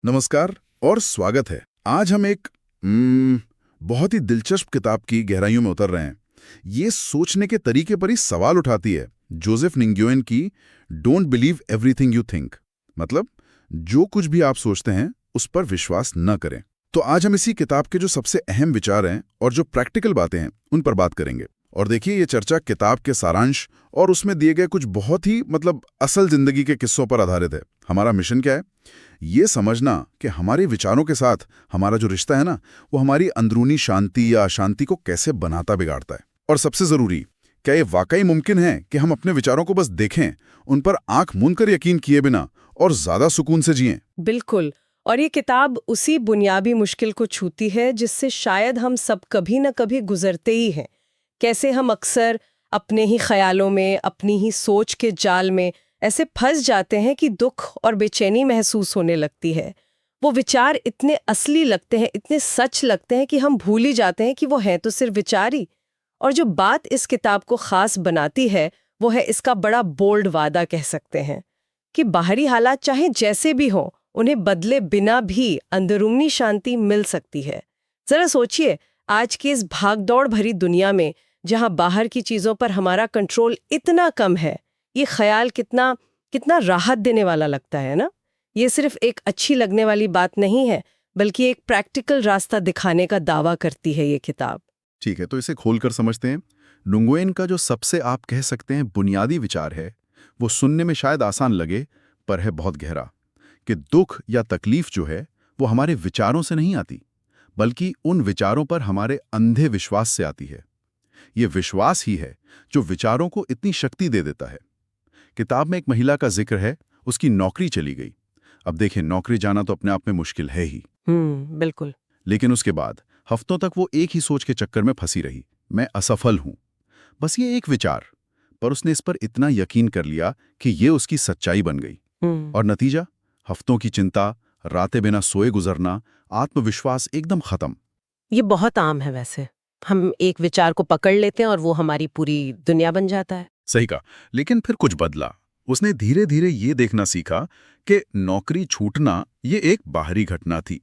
नमस्कार और स्वागत है। आज हम एक बहुत ही दिलचस्प किताब की गहराइयों में उतर रहे हैं। ये सोचने के तरीके पर ही सवाल उठाती है। जोसेफ निंग्योन की don't believe everything you think, मतलब जो कुछ भी आप सोचते हैं उस पर विश्वास न करें। तो आज हम इसी किताब के जो सबसे अहम विचार हैं और जो प्रैक्टिकल बातें हैं उन पर बात करेंगे। और देखिए, ये चर्चा किताब के सारांश और उसमें दिए गए कुछ बहुत ही असल जिंदगी के किस्सों पर आधारित है। हमारा मिशन क्या है? ये समझना कि हमारे विचारों के साथ हमारा जो रिश्ता है ना, वो हमारी अंदरूनी शांति या अशांति को कैसे बनाता बिगाड़ता है। और सबसे जरूरी, क्या ये वाकई मुमकिन है कि हम अपने विचारों को बस देखें, उन पर आंख मूंद कर यकीन किए बिना और ज्यादा सुकून से जिएं? बिल्कुल। और ये किताब उसी बुनियादी मुश्किल को छूती है जिससे शायद हम सब कभी न कभी गुजरते ही हैं। कैसे हम अक्सर अपने ही ख्यालों में, अपनी ही सोच के जाल में ऐसे फंस जाते हैं कि दुख और बेचैनी महसूस होने लगती है। वो विचार इतने असली लगते हैं, इतने सच लगते हैं कि हम भूल ही जाते हैं कि वो हैं तो सिर्फ विचार ही। और जो बात इस किताब को खास बनाती है वो है इसका बड़ा बोल्ड वादा कह सकते हैं कि बाहरी हालात चाहे जैसे भी हों, उन्हें बदले बिना भी अंदरूनी शांति मिल सकती है। जरा सोचिए, आज की इस भागदौड़ भरी दुनिया में जहां बाहर की चीजों पर हमारा कंट्रोल इतना कम है, ये ख्याल कितना कितना राहत देने वाला लगता है ना। ये सिर्फ एक अच्छी लगने वाली बात नहीं है, बल्कि एक प्रैक्टिकल रास्ता दिखाने का दावा करती है ये किताब। ठीक है, तो इसे खोलकर समझते हैं। नुंगवेन का जो सबसे आप कह सकते हैं बुनियादी विचार है, वो सुनने में शायद आसान लगे पर है बहुत गहरा, कि दुख या तकलीफ जो है वो हमारे विचारों से नहीं आती, बल्कि उन विचारों पर हमारे अंधे विश्वास से आती है। ये विश्वास ही है जो विचारों को इतनी शक्ति दे देता है। किताब में एक महिला का जिक्र है, उसकी नौकरी चली गई। अब देखें, नौकरी जाना तो अपने आप में मुश्किल है ही, बिल्कुल। लेकिन उसके बाद हफ्तों तक वो एक ही सोच के चक्कर में फंसी रही, मैं असफल हूं। बस ये एक विचार, पर उसने इस पर इतना यकीन कर लिया कि ये उसकी सच्चाई बन गई। और नतीजा, हफ्तों की चिंता, रातें बिना सोए गुजरना, आत्मविश्वास एकदम खत्म। ये बहुत आम है वैसे। हम एक विचार को पकड़ लेते हैं और वो हमारी पूरी दुनिया बन जाता है। सही कहा, लेकिन फिर कुछ बदला। उसने धीरे धीरे ये देखना सीखा कि नौकरी छूटना ये एक बाहरी घटना थी,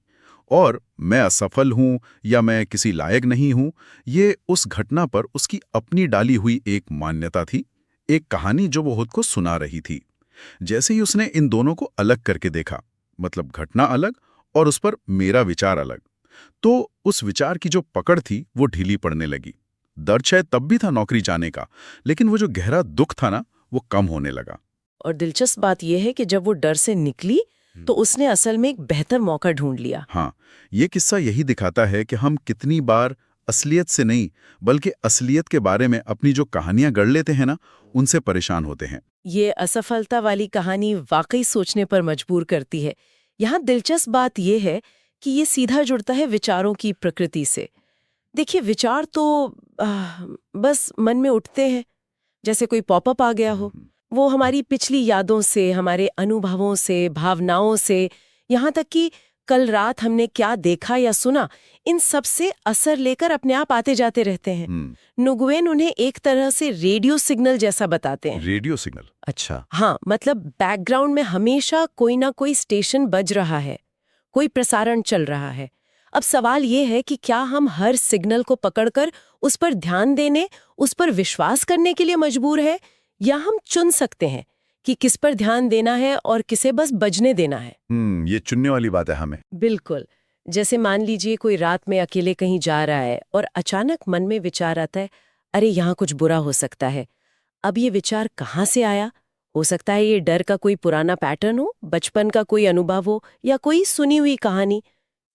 और मैं असफल हूं या मैं किसी लायक नहीं हूं, ये उस घटना पर उसकी अपनी डाली हुई एक मान्यता थी, एक कहानी जो वो खुद को सुना रही थी। जैसे ही उसने इन दोनों को अलग करके देखा, मतलब घटना अलग और उस पर मेरा विचार अलग, तो उस विचार की जो पकड़ थी वो ढीली पड़ने लगी। दर्द शायद तब भी था नौकरी जाने का, लेकिन वो जो गहरा दुख था ना, वो कम होने लगा। और दिलचस्प बात यह है कि जब वो डर से निकली तो उसने असल में एक बेहतर मौका ढूंढ लिया। हाँ, ये किस्सा यही दिखाता है कि हम कितनी बार असलियत से नहीं, बल्कि असलियत के बारे में अपनी जो कहानियां गढ़ लेते हैं ना, उनसे परेशान होते हैं। ये असफलता वाली कहानी वाकई सोचने पर मजबूर करती है। यहाँ दिलचस्प बात यह है कि ये सीधा जुड़ता है विचारों की प्रकृति से। देखिए, विचार तो बस मन में उठते हैं, जैसे कोई पॉपअप आ गया हो। वो हमारी पिछली यादों से, हमारे अनुभवों से, भावनाओं से, यहाँ तक कि कल रात हमने क्या देखा या सुना, इन सब से असर लेकर अपने आप आते जाते रहते हैं। नुगुएन उन्हें एक तरह से रेडियो सिग्नल जैसा बताते हैं। Radio signal? अच्छा। हाँ, मतलब बैकग्राउंड में हमेशा कोई ना कोई स्टेशन बज रहा है, कोई प्रसारण चल रहा है। अब सवाल ये है कि क्या हम हर सिग्नल को पकड़कर उस पर ध्यान देने, उस पर विश्वास करने के लिए मजबूर है, या हम चुन सकते हैं कि किस पर ध्यान देना है और किसे बस बजने देना है। ये चुनने वाली बात है हमें। बिल्कुल। जैसे मान लीजिए कोई रात में अकेले कहीं जा रहा है और अचानक मन में विचार आता है, अरे यहाँ कुछ बुरा हो सकता है। अब ये विचार कहाँ से आया? हो सकता है ये डर का कोई पुराना पैटर्न हो, बचपन का कोई अनुभव हो, या कोई सुनी हुई कहानी।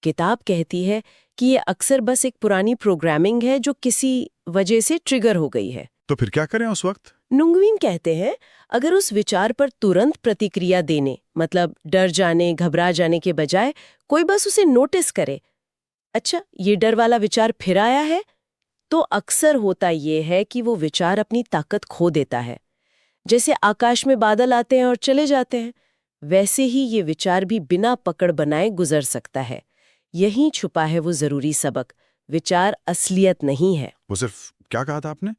किताब कहती है कि ये अक्सर बस एक पुरानी प्रोग्रामिंग है जो किसी वजह से ट्रिगर हो गई है। तो फिर क्या करें उस वक्त? नुंगवीन कहते हैं, अगर उस विचार पर तुरंत प्रतिक्रिया देने, मतलब डर जाने, घबरा जाने के बजाय कोई बस उसे नोटिस करे, अच्छा ये डर वाला विचार फिर आया है, तो अक्सर होता ये है कि वो विचार अपनी ताकत खो देता है। जैसे आकाश में बादल आते हैं और चले जाते हैं, वैसे ही ये विचार भी बिना पकड़ बनाए गुजर सकता है। यहीं छुपा है वो जरूरी सबक, विचार असलियत नहीं है। वो सिर्फ क्या कहा था आपने?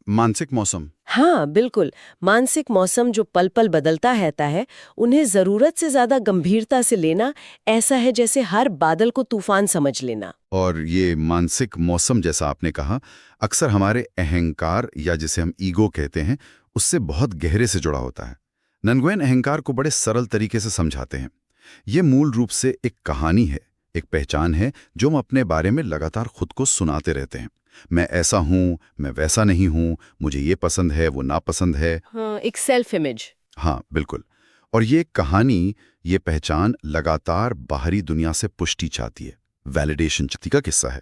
मानसिक मौसम। हाँ बिल्कुल, मानसिक मौसम जो पल पल बदलता रहता है, उन्हें जरूरत से ज्यादा गंभीरता से लेना ऐसा है जैसे हर बादल को तूफान समझ लेना। और ये मानसिक मौसम, जैसा आपने कहा, अक्सर हमारे अहंकार या जिसे हम ईगो कहते हैं, उससे बहुत गहरे से जुड़ा होता है। ननगुएन अहंकार को बड़े सरल तरीके से समझाते हैं। ये मूल रूप से एक कहानी है, एक पहचान है जो हम अपने बारे में लगातार खुद को सुनाते रहते हैं। मैं ऐसा हूँ, मैं वैसा नहीं हूँ, मुझे ये पसंद है, वो नापसंद है। हाँ, एक सेल्फ इमेज। हाँ बिल्कुल। और ये कहानी, ये पहचान लगातार बाहरी दुनिया से पुष्टि चाहती है, वैलिडेशन चाहती का किस्सा है।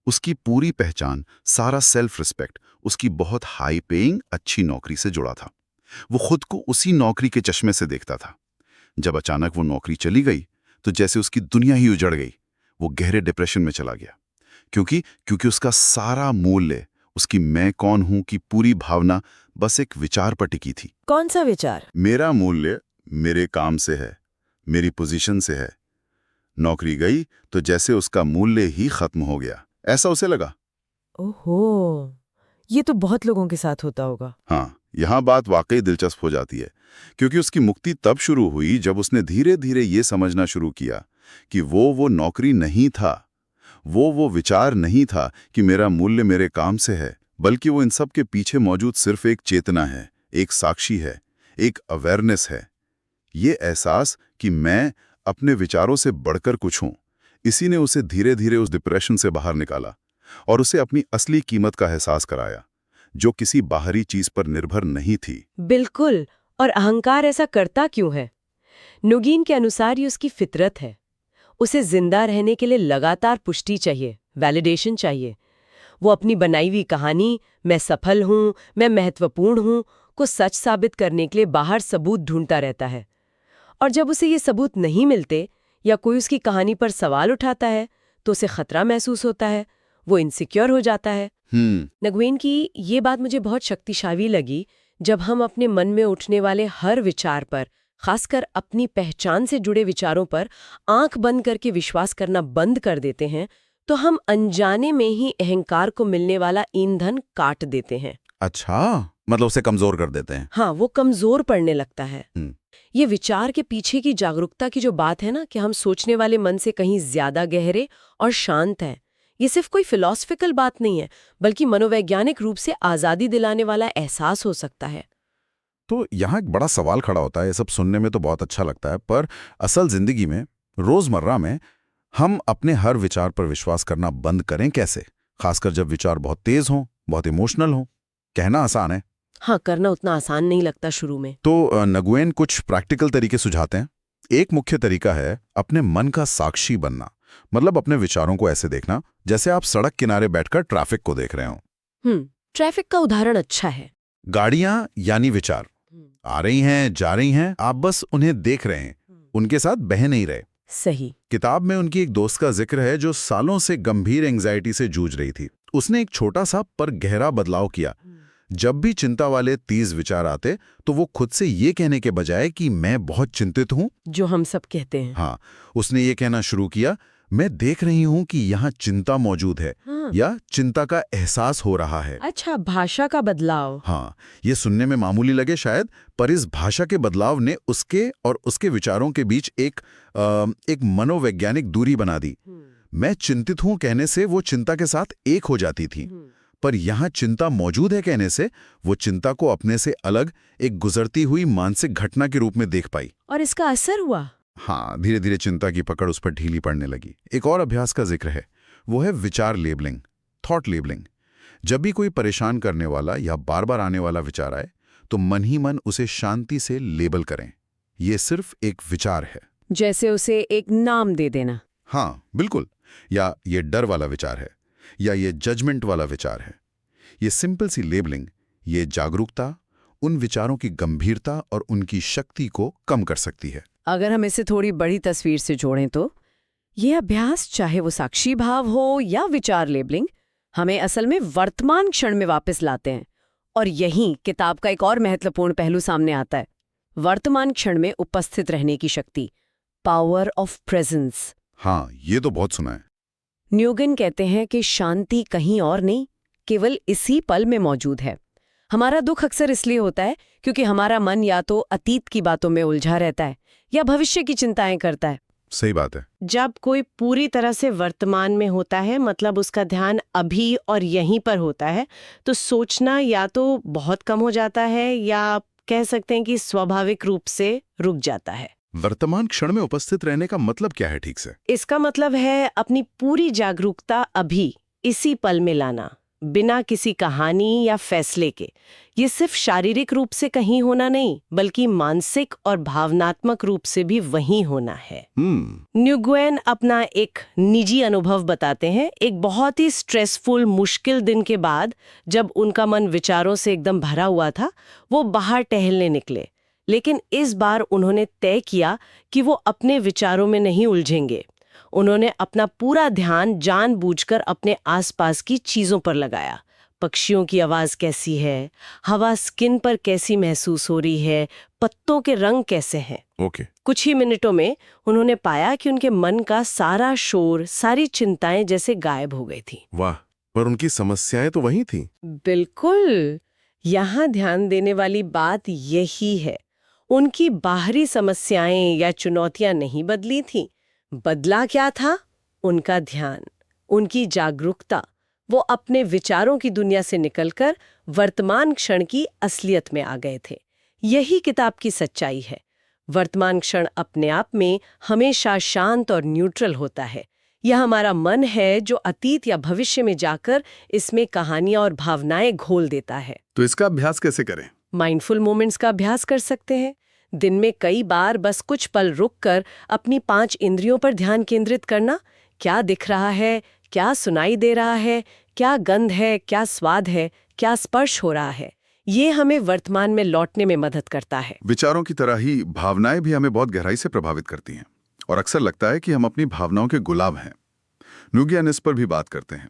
उसकी पूरी पहचान, सारा सेल्फ रिस्पेक्ट उसकी बहुत हाई पेइंग अच्छी नौकरी से जुड़ा था। वो खुद को उसी नौकरी के चश्मे से देखता था। जब अचानक वो नौकरी चली गई तो जैसे उसकी दुनिया ही उजड़ गई। वो गहरे डिप्रेशन में चला गया, क्योंकि उसका सारा मूल्य, उसकी मैं कौन हूं की पूरी भावना बस एक विचार पर टिकी थी। कौन सा विचार? मेरा मूल्य मेरे काम से है, मेरी पोजीशन से है। नौकरी गई तो जैसे उसका मूल्य ही खत्म हो गया, ऐसा उसे लगा। ओहो, ये तो बहुत लोगों के साथ होता होगा। हाँ, यहाँ बात वाकई दिलचस्प हो जाती है, क्योंकि उसकी मुक्ति तब शुरू हुई जब उसने धीरे धीरे ये समझना शुरू किया कि वो नौकरी नहीं था, वो विचार नहीं था कि मेरा मूल्य मेरे काम से है, बल्कि वो इन सब के पीछे मौजूद सिर्फ एक चेतना है, एक साक्षी है, एक अवेयरनेस है। ये एहसास कि मैं अपने विचारों से बढ़कर कुछ हूं, इसी ने उसे धीरे धीरे उस डिप्रेशन से बाहर निकाला और उसे अपनी असली कीमत का एहसास कराया, जो किसी बाहरी चीज पर निर्भर नहीं थी। बिल्कुल। और अहंकार ऐसा करता क्यों है? नुगीन के अनुसार ये उसकी फितरत है। उसे जिंदा रहने के लिए लगातार पुष्टि चाहिए, वैलिडेशन चाहिए। वो अपनी बनाई हुई कहानी, मैं सफल हूं, मैं महत्वपूर्ण हूं, को सच साबित करने के लिए बाहर सबूत ढूंढता रहता है। और जब उसे ये सबूत नहीं मिलते या कोई उसकी कहानी पर सवाल उठाता है तो उसे खतरा महसूस होता है, वो इनसिक्योर हो जाता है। नगवेन की ये बात मुझे बहुत शक्तिशाली लगी। जब हम अपने मन में उठने वाले हर विचार पर, खासकर अपनी पहचान से जुड़े विचारों पर आंख बंद करके विश्वास करना बंद कर देते हैं, तो हम अनजाने में ही अहंकार को मिलने वाला ईंधन काट देते हैं। अच्छा, मतलब उसे कमजोर कर देते हैं। हाँ, वो कमजोर पड़ने लगता है। ये विचार के पीछे की जागरूकता की जो बात है ना, कि हम सोचने वाले मन से कहीं ज्यादा गहरे और शांत हैं, ये सिर्फ कोई फिलॉसफिकल बात नहीं है, बल्कि मनोवैज्ञानिक रूप से आजादी दिलाने वाला एहसास हो सकता है। तो यहाँ एक बड़ा सवाल खड़ा होता है। ये सब सुनने में तो बहुत अच्छा लगता है, पर असल जिंदगी में, रोजमर्रा में, हम अपने हर विचार पर विश्वास करना बंद करें कैसे? खासकर जब विचार बहुत तेज हों, बहुत इमोशनल हों। कहना आसान है, हाँ, करना उतना आसान नहीं लगता शुरू में। तो नगुएन कुछ प्रैक्टिकल तरीके सुझाते हैं। एक मुख्य तरीका है अपने मन का साक्षी बनना, मतलब अपने विचारों को ऐसे देखना जैसे आप सड़क किनारे बैठकर ट्रैफिक को देख रहे हो। ट्रैफिक का उदाहरण अच्छा है। गाड़ियां यानी विचार आ रही हैं, जा रही हैं, आप बस उन्हें देख रहे हैं, उनके साथ बह नहीं रहे। सही। किताब में उनकी एक दोस्त का जिक्र है जो सालों से गंभीर एंजाइटी से जूझ रही थी। उसने एक छोटा सा पर गहरा बदलाव किया। जब भी चिंता वाले तेज विचार आते तो वो खुद से ये कहने के बजाय कि मैं बहुत चिंतित हूं, जो हम सब कहते हैं, हाँ, उसने ये कहना शुरू किया, मैं देख रही हूं कि यहाँ चिंता मौजूद है, या चिंता का एहसास हो रहा है। अच्छा, भाषा का बदलाव। हाँ, ये सुनने में मामूली लगे शायद, पर इस भाषा के बदलाव ने उसके और उसके विचारों के बीच एक मनोवैज्ञानिक दूरी बना दी। मैं चिंतित हूं कहने से वो चिंता के साथ एक हो जाती थी, पर यहाँ चिंता मौजूद है कहने से वो चिंता को अपने से अलग एक गुजरती हुई मानसिक घटना के रूप में देख पाई। और इसका असर हुआ? हाँ, धीरे धीरे चिंता की पकड़ उस पर ढीली पड़ने लगी। एक और अभ्यास का जिक्र है, वो है विचार लेबलिंग, थॉट लेबलिंग। जब भी कोई परेशान करने वाला या बार बार आने वाला विचार आए तो मन ही मन उसे शांति से लेबल करें। ये सिर्फ एक विचार है, जैसे उसे एक नाम दे देना। हाँ बिल्कुल, या ये डर वाला विचार है, या ये जजमेंट वाला विचार है। ये सिंपल सी लेबलिंग, ये जागरूकता उन विचारों की गंभीरता और उनकी शक्ति को कम कर सकती है। अगर हम इसे थोड़ी बड़ी तस्वीर से जोड़ें तो ये अभ्यास, चाहे वो साक्षी भाव हो या विचार लेबलिंग, हमें असल में वर्तमान क्षण में वापस लाते हैं। और यहीं किताब का एक और महत्वपूर्ण पहलू सामने आता है, वर्तमान क्षण में उपस्थित रहने की शक्ति, पावर ऑफ प्रेजेंस। हाँ, ये तो बहुत सुना है। न्यूगन कहते हैं कि शांति कहीं और नहीं, केवल इसी पल में मौजूद है। हमारा दुख अक्सर इसलिए होता है क्योंकि हमारा मन या तो अतीत की बातों में उलझा रहता है या भविष्य की चिंताएं करता है। सही बात है। जब कोई पूरी तरह से वर्तमान में होता है, मतलब उसका ध्यान अभी और यहीं पर होता है, तो सोचना या तो बहुत कम हो जाता है या कह सकते हैं कि स्वाभाविक रूप से रुक जाता है। वर्तमान क्षण में उपस्थित रहने का मतलब क्या है ठीक से? इसका मतलब है अपनी पूरी जागरूकता अभी इसी पल में लाना, बिना किसी कहानी या फैसले के। ये सिर्फ शारीरिक रूप से कहीं होना नहीं, बल्कि मानसिक और भावनात्मक रूप से भी वहीं होना है। न्यूगुएन अपना एक निजी अनुभव बताते हैं। एक बहुत ही स्ट्रेसफुल, मुश्किल दिन के बाद जब उनका मन विचारों से एकदम भरा हुआ था, वो बाहर टहलने निकले। लेकिन इस बार उन्होंने तय किया कि वो अपने विचारों में नहीं उलझेंगे। उन्होंने अपना पूरा ध्यान जानबूझकर अपने आसपास की चीजों पर लगाया। पक्षियों की आवाज कैसी है, हवा स्किन पर कैसी महसूस हो रही है, पत्तों के रंग कैसे हैं। कुछ ही मिनटों में उन्होंने पाया कि उनके मन का सारा शोर, सारी चिंताएं जैसे गायब हो गई थी। वाह, पर उनकी समस्याएं तो वही थीं। बिल्कुल, यहाँ ध्यान देने वाली बात यही है। उनकी बाहरी समस्याएं या चुनौतियां नहीं बदली थीं। बदला क्या था? उनका ध्यान, उनकी जागरूकता। वो अपने विचारों की दुनिया से निकलकर वर्तमान क्षण की असलियत में आ गए थे। यही किताब की सच्चाई है। वर्तमान क्षण अपने आप में हमेशा शांत और न्यूट्रल होता है। यह हमारा मन है जो अतीत या भविष्य में जाकर इसमें कहानियां और भावनाएं घोल देता है। तो इसका अभ्यास कैसे करें? माइंडफुल मोमेंट्स का अभ्यास कर सकते हैं। दिन में कई बार बस कुछ पल रुककर अपनी 5 इंद्रियों पर ध्यान केंद्रित करना। क्या दिख रहा है, क्या सुनाई दे रहा है, क्या गंध है, क्या स्वाद है, क्या स्पर्श हो रहा है। ये हमें वर्तमान में लौटने में मदद करता है। विचारों की तरह ही भावनाएं भी हमें बहुत गहराई से प्रभावित करती हैं और अक्सर लगता है कि हम अपनी भावनाओं के गुलाम हैं। न्यूगियन इस पर भी बात करते हैं।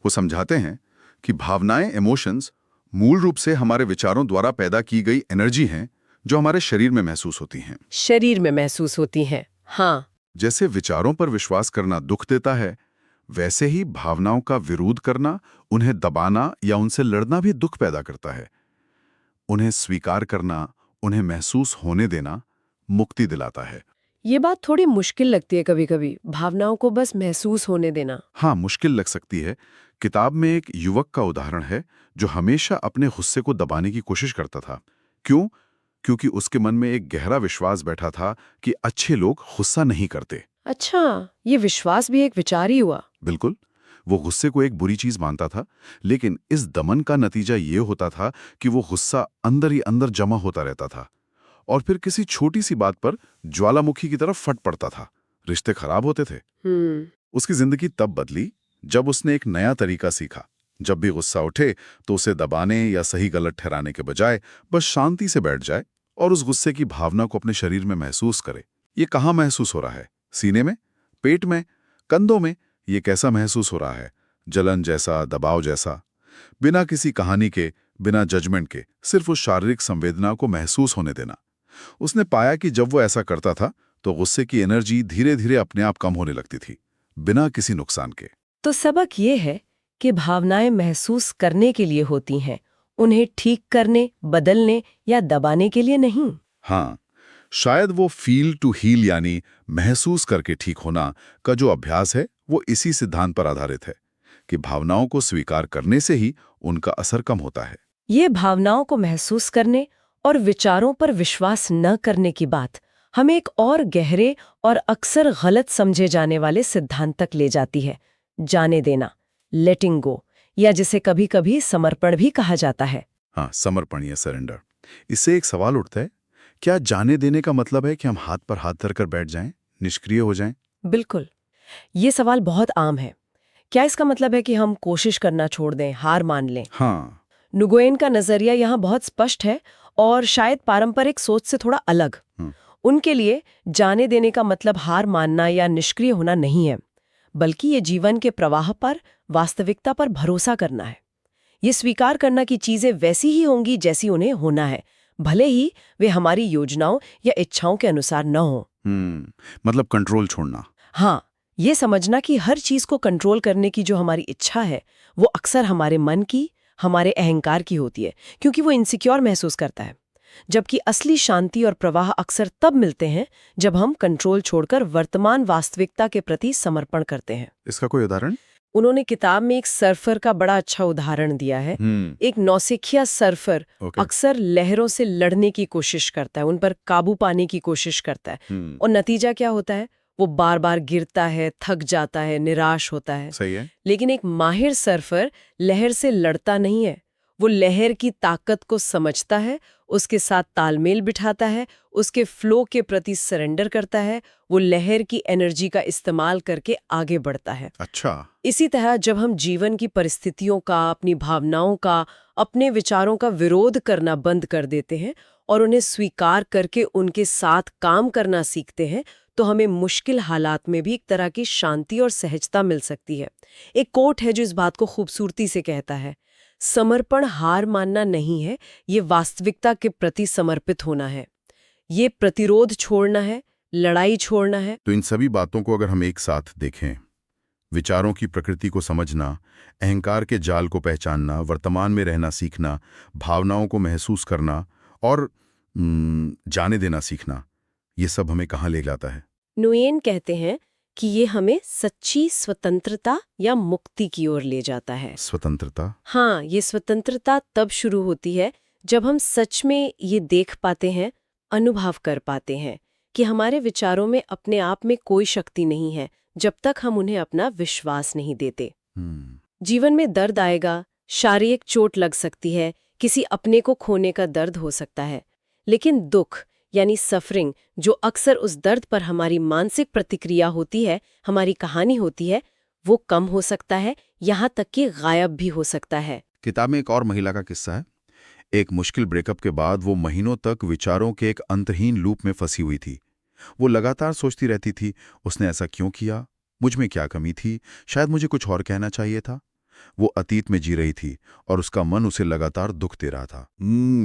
वो समझाते हैं कि भावनाएं, इमोशंस, मूल रूप से हमारे विचारों द्वारा पैदा की गई एनर्जी हैं जो हमारे शरीर में महसूस होती हैं। शरीर में महसूस होती हैं, हाँ। जैसे विचारों पर विश्वास करना दुख देता है, वैसे ही भावनाओं का विरोध करना, उन्हें दबाना या उनसे लड़ना भी दुख पैदा करता है। उन्हें स्वीकार करना, उन्हें महसूस होने देना मुक्ति दिलाता है। ये बात थोड़ी मुश्किल लगती है कभी-कभी, भावनाओं को बस महसूस होने देना। हाँ, मुश्किल लग सकती है। किताब में एक युवक का उदाहरण है जो हमेशा अपने गुस्से को दबाने की कोशिश करता था। क्यों? क्योंकि उसके मन में एक गहरा विश्वास बैठा था कि अच्छे लोग गुस्सा नहीं करते। अच्छा, ये विश्वास भी एक विचार ही हुआ। बिल्कुल, वो गुस्से को एक बुरी चीज मानता था, लेकिन इस दमन का नतीजा ये होता था कि वो गुस्सा अंदर ही अंदर जमा होता रहता था और फिर किसी छोटी सी बात पर ज्वालामुखी की तरफ फट पड़ता था। रिश्ते खराब होते थे। उसकी जिंदगी तब बदली जब उसने एक नया तरीका सीखा। जब भी गुस्सा उठे तो उसे दबाने या सही गलत ठहराने के बजाय बस शांति से बैठ जाए और उस गुस्से की भावना को अपने शरीर में महसूस करे। ये कहाँ महसूस हो रहा है? सीने में, पेट में, कंधों में? ये कैसा महसूस हो रहा है? जलन जैसा, दबाव जैसा? बिना किसी कहानी के, बिना जजमेंट के, सिर्फ उस शारीरिक संवेदना को महसूस होने देना। उसने पाया कि जब वो ऐसा करता था तो गुस्से की एनर्जी धीरे धीरे अपने आप कम होने लगती थी, बिना किसी नुकसान के। तो सबक ये है कि भावनाएं महसूस करने के लिए होती हैं, उन्हें ठीक करने, बदलने या दबाने के लिए नहीं। हाँ, शायद वो फील टू हील यानी महसूस करके ठीक होना का जो अभ्यास है वो इसी सिद्धांत पर आधारित है कि भावनाओं को स्वीकार करने से ही उनका असर कम होता है। ये भावनाओं को महसूस करने और विचारों पर विश्वास न करने की बात हमें एक और गहरे और अक्सर गलत समझे जाने वाले सिद्धांत तक ले जाती है, जाने देना, लेटिंग गो, या जिसे कभी-कभी समर्पण भी कहा जाता है। हाँ, समर्पण या सरेंडर। इससे एक सवाल उठता है, क्या जाने देने का मतलब है कि हम हाथ पर हाथ धरकर बैठ जाएं, निष्क्रिय हो जाएं? बिल्कुल, ये सवाल बहुत आम है। क्या इसका मतलब है कि हम कोशिश करना छोड़ दें, हार मान लें? हाँ। नुगोएन का नजरिया यहाँ बहुत स्पष्ट है और शायद पारंपरिक सोच से थोड़ा अलग। उनके लिए जाने देने का मतलब हार मानना या निष्क्रिय होना नहीं है, बल्कि ये जीवन के प्रवाह पर, वास्तविकता पर भरोसा करना है। ये स्वीकार करना कि चीजें वैसी ही होंगी जैसी उन्हें होना है, भले ही वे हमारी योजनाओं या इच्छाओं के अनुसार न हो। मतलब कंट्रोल छोड़ना। हाँ, ये समझना कि हर चीज को कंट्रोल करने की जो हमारी इच्छा है वो अक्सर हमारे मन की, हमारे अहंकार की होती है, क्योंकि वो इनसिक्योर महसूस करता है। जबकि असली शांति और प्रवाह अक्सर तब मिलते हैं जब हम कंट्रोल छोड़कर वर्तमान वास्तविकता के प्रति समर्पण करते हैं। इसका कोई उदाहरण? उन्होंने किताब में एक सर्फर का बड़ा अच्छा उदाहरण दिया है। एक नौसिखिया सर्फर अक्सर लहरों से लड़ने की कोशिश करता है, उन पर काबू पाने की कोशिश करता है, और नतीजा क्या होता है? वो बार बार गिरता है, थक जाता है, निराश होता है। सही है। लेकिन एक माहिर सर्फर लहर से लड़ता नहीं है, वो लहर की ताकत को समझता है, उसके साथ तालमेल बिठाता है, उसके फ्लो के प्रति सरेंडर करता है, वो लहर की एनर्जी का इस्तेमाल करके आगे बढ़ता है। अच्छा। इसी तरह जब हम जीवन की परिस्थितियों का, अपनी भावनाओं का, अपने विचारों का विरोध करना बंद कर देते हैं और उन्हें स्वीकार करके उनके साथ काम करना सीखते हैं, तो हमें मुश्किल हालात में भी एक तरह की शांति और सहजता मिल सकती है। एक कोट है जो इस बात को खूबसूरती से कहता है, समर्पण हार मानना नहीं है, ये वास्तविकता के प्रति समर्पित होना है, ये प्रतिरोध छोड़ना है, लड़ाई छोड़ना है। तो इन सभी बातों को अगर हम एक साथ देखें, विचारों की प्रकृति को समझना, अहंकार के जाल को पहचानना, वर्तमान में रहना सीखना, भावनाओं को महसूस करना और जाने देना सीखना, ये सब हमें कहाँ ले जाता है? नुयेन कहते हैं कि ये हमें सच्ची स्वतंत्रता या मुक्ति की ओर ले जाता है। स्वतंत्रता? हाँ, ये स्वतंत्रता तब शुरू होती है जब हम सच में ये देख पाते हैं, अनुभव कर पाते हैं कि हमारे विचारों में अपने आप में कोई शक्ति नहीं है जब तक हम उन्हें अपना विश्वास नहीं देते। जीवन में दर्द आएगा, शारीरिक चोट लग सकती है, किसी अपने को खोने का दर्द हो सकता है, लेकिन दुख यानी सफरिंग, जो अक्सर उस दर्द पर हमारी मानसिक प्रतिक्रिया होती है, हमारी कहानी होती है, वो कम हो सकता है, यहाँ तक कि गायब भी हो सकता है। किताब में एक और महिला का किस्सा है। एक मुश्किल ब्रेकअप के बाद वो महीनों तक विचारों के एक अंतहीन लूप में फंसी हुई थी। वो लगातार सोचती रहती थी, उसने ऐसा क्यों किया, मुझ में क्या कमी थी, शायद मुझे कुछ और कहना चाहिए था। वो अतीत में जी रही थी और उसका मन उसे लगातार दुख दे रहा था।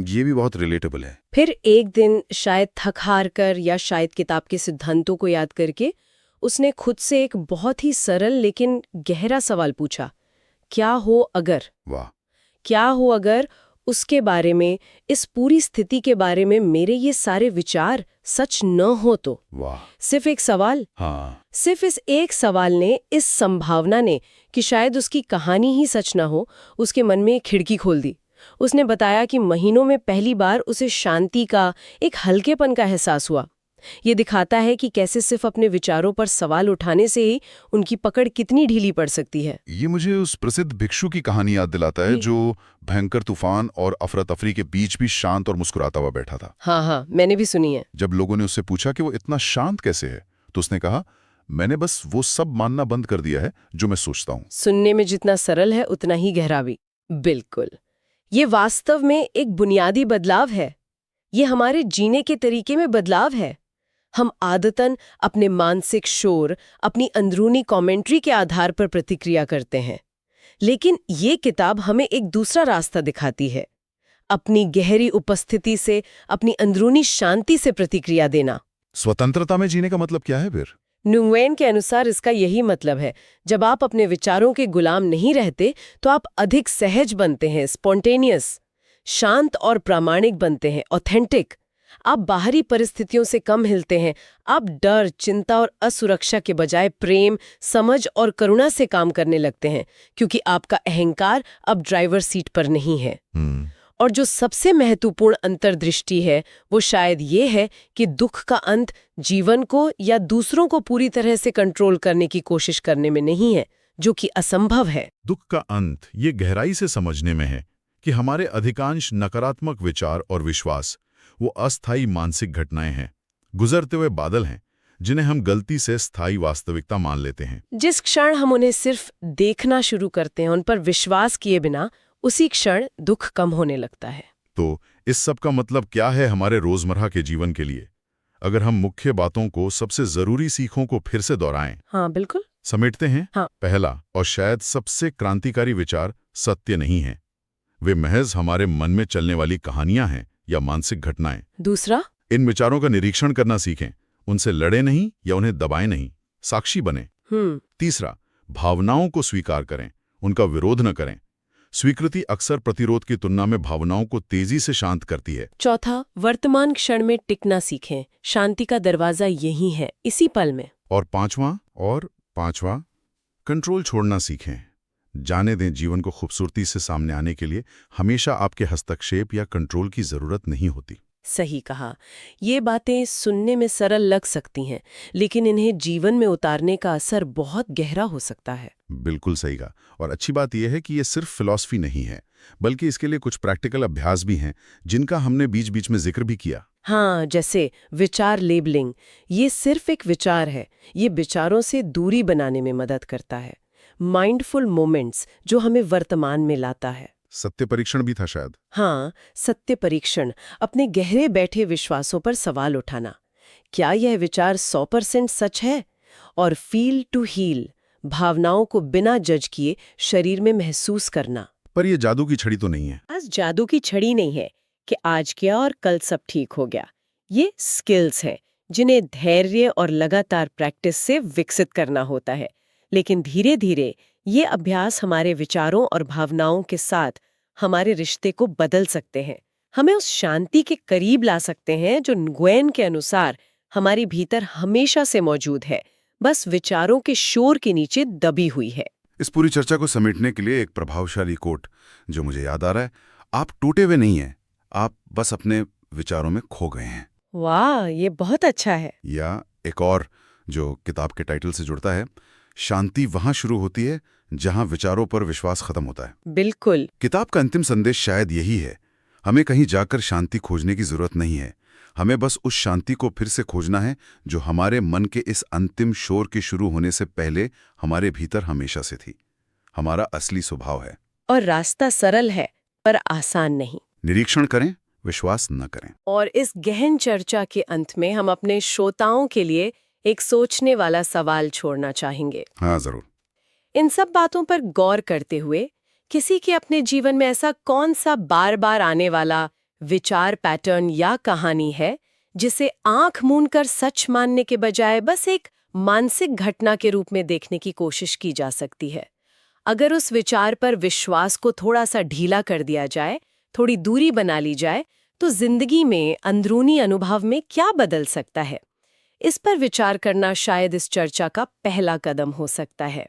ये भी बहुत रिलेटेबल है। फिर एक दिन शायद थक हार कर या शायद किताब के सिद्धांतों को याद करके उसने खुद से एक बहुत ही सरल लेकिन गहरा सवाल पूछा, क्या हो अगर? वाह! क्या हो अगर उसके बारे में, इस पूरी स्थिति के बारे में मेरे ये सारे विचार सच न हो तो? वाह! सिर्फ एक सवाल। हाँ। सिर्फ इस एक सवाल ने, इस संभावना ने कि शायद उसकी कहानी ही सच न हो, उसके मन में एक खिड़की खोल दी। उसने बताया कि महीनों में पहली बार उसे शांति का, एक हल्केपन का एहसास हुआ। ये दिखाता है कि कैसे सिर्फ अपने विचारों पर सवाल उठाने से ही उनकी पकड़ कितनी ढीली पड़ सकती है। ये मुझे उस प्रसिद्ध भिक्षु की कहानी याद दिलाता है जो भयंकर तूफान और अफरा तफरी के बीच भी शांत और मुस्कुराता हुआ बैठा था। हाँ, मैंने भी सुनी है। जब लोगों ने उससे पूछा कि वो इतना शांत कैसे है, तो उसने कहा, मैंने बस वो सब मानना बंद कर दिया है जो मैं सोचता हूँ। सुनने में जितना सरल है उतना ही गहरा भी। बिल्कुल, ये वास्तव में एक बुनियादी बदलाव है। ये हमारे जीने के तरीके में बदलाव है। हम आदतन अपने मानसिक शोर, अपनी अंदरूनी कमेंट्री के आधार पर प्रतिक्रिया करते हैं, लेकिन ये किताब हमें एक दूसरा रास्ता दिखाती है, अपनी गहरी उपस्थिति से, अपनी अंदरूनी शांति से प्रतिक्रिया देना। स्वतंत्रता में जीने का मतलब क्या है फिर? नुयेन के अनुसार इसका यही मतलब है, जब आप अपने विचारों के गुलाम नहीं रहते तो आप अधिक सहज बनते हैं, स्पॉन्टेनियस, शांत और प्रामाणिक बनते हैं, ऑथेंटिक। आप बाहरी परिस्थितियों से कम हिलते हैं। आप डर, चिंता और असुरक्षा के बजाय प्रेम, समझ और करुणा से काम करने लगते हैं, क्योंकि आपका अहंकार अब ड्राइवर सीट पर नहीं है। और जो सबसे महत्वपूर्ण अंतर्दृष्टि है वो शायद ये है कि दुख का अंत जीवन को या दूसरों को पूरी तरह से कंट्रोल करने की कोशिश करने में नहीं है, जो कि असंभव है। दुख का अंत ये गहराई से समझने में है कि हमारे अधिकांश नकारात्मक विचार और विश्वास वो अस्थायी मानसिक घटनाएं हैं, गुजरते हुए बादल हैं, जिन्हें हम गलती से स्थायी वास्तविकता मान लेते हैं। जिस क्षण हम उन्हें सिर्फ देखना शुरू करते हैं, उन पर विश्वास किए बिना, उसी क्षण दुख कम होने लगता है। तो इस सब का मतलब क्या है हमारे रोजमर्रा के जीवन के लिए? अगर हम मुख्य बातों को, सबसे जरूरी सीखों को फिर से दोहराएं। हाँ, बिल्कुल समेटते हैं। हाँ। पहला और शायद सबसे क्रांतिकारी विचार सत्य नहीं है, वे महज हमारे मन में चलने वाली कहानियां हैं या मानसिक घटनाएं। दूसरा, इन विचारों का निरीक्षण करना सीखें, उनसे लड़े नहीं या उन्हें दबाएं नहीं, साक्षी बने। तीसरा, भावनाओं को स्वीकार करें, उनका विरोध न करें। स्वीकृति अक्सर प्रतिरोध की तुलना में भावनाओं को तेजी से शांत करती है। चौथा, वर्तमान क्षण में टिकना सीखें। शांति का दरवाजा यही है, इसी पल में। और पांचवा, कंट्रोल छोड़ना सीखें। जाने दें, जीवन को खूबसूरती से सामने आने के लिए हमेशा आपके हस्तक्षेप या कंट्रोल की जरूरत नहीं होती। सही कहा। ये बातें सुनने में सरल लग सकती हैं, लेकिन इन्हें जीवन में उतारने का असर बहुत गहरा हो सकता है। बिल्कुल सही कहा। और अच्छी बात यह है कि ये सिर्फ फिलॉसफी नहीं है, बल्कि इसके लिए कुछ प्रैक्टिकल अभ्यास भी हैं, जिनका हमने बीच बीच में जिक्र भी किया। हाँ, जैसे विचार लेबलिंग। ये सिर्फ एक विचार है, ये विचारों से दूरी बनाने में मदद करता है। माइंडफुल मोमेंट्स, जो हमें वर्तमान में लाता है। सत्य परीक्षण भी था शायद। हाँ, सत्य परीक्षण, अपने गहरे बैठे विश्वासों पर सवाल उठाना। क्या यह विचार 100% सच है? और फील टू हील, भावनाओं को बिना जज किए शरीर में महसूस करना। पर यह जादू की छड़ी तो नहीं है। आज जादू की छड़ी नहीं है कि आज किया और कल सब ठीक हो गया। ये स्किल्स हैं, जिन्हें धैर्य और लगातार प्रैक्टिस से विकसित करना होता है। लेकिन धीरे धीरे ये अभ्यास हमारे विचारों और भावनाओं के साथ हमारे रिश्ते को बदल सकते हैं। हमें उस शांति के करीब ला सकते हैं जो न्गुयेन के अनुसार हमारी भीतर हमेशा से मौजूद है, बस विचारों के शोर के नीचे दबी हुई है। इस पूरी चर्चा को समेटने के लिए एक प्रभावशाली कोट जो मुझे याद आ रहा है, आप टूटे हुए नहीं हैं, आप बस अपने विचारों में खो गए हैं। वाह, ये बहुत अच्छा है। या एक और जो किताब के टाइटल से जुड़ता है, शांति वहां शुरू होती है जहां विचारों पर विश्वास खत्म होता है। बिल्कुल। किताब का अंतिम संदेश शायद यही है, हमें कहीं जाकर शांति खोजने की जरूरत नहीं है, हमें बस उस शांति को फिर से खोजना है जो हमारे मन के इस अंतिम शोर के शुरू होने से पहले हमारे भीतर हमेशा से थी, हमारा असली स्वभाव है। और रास्ता सरल है, पर आसान नहीं। निरीक्षण करें, विश्वास न करें। और इस गहन चर्चा के अंत में हम अपने श्रोताओं के लिए एक सोचने वाला सवाल छोड़ना चाहेंगे। हाँ, जरूर। इन सब बातों पर गौर करते हुए किसी के अपने जीवन में ऐसा कौन सा बार बार आने वाला विचार पैटर्न या कहानी है जिसे आंख मूंदकर सच मानने के बजाय बस एक मानसिक घटना के रूप में देखने की कोशिश की जा सकती है? अगर उस विचार पर विश्वास को थोड़ा सा ढीला कर दिया जाए, थोड़ी दूरी बना ली जाए, तो जिंदगी में अंदरूनी अनुभव में क्या बदल सकता है? इस पर विचार करना शायद इस चर्चा का पहला कदम हो सकता है।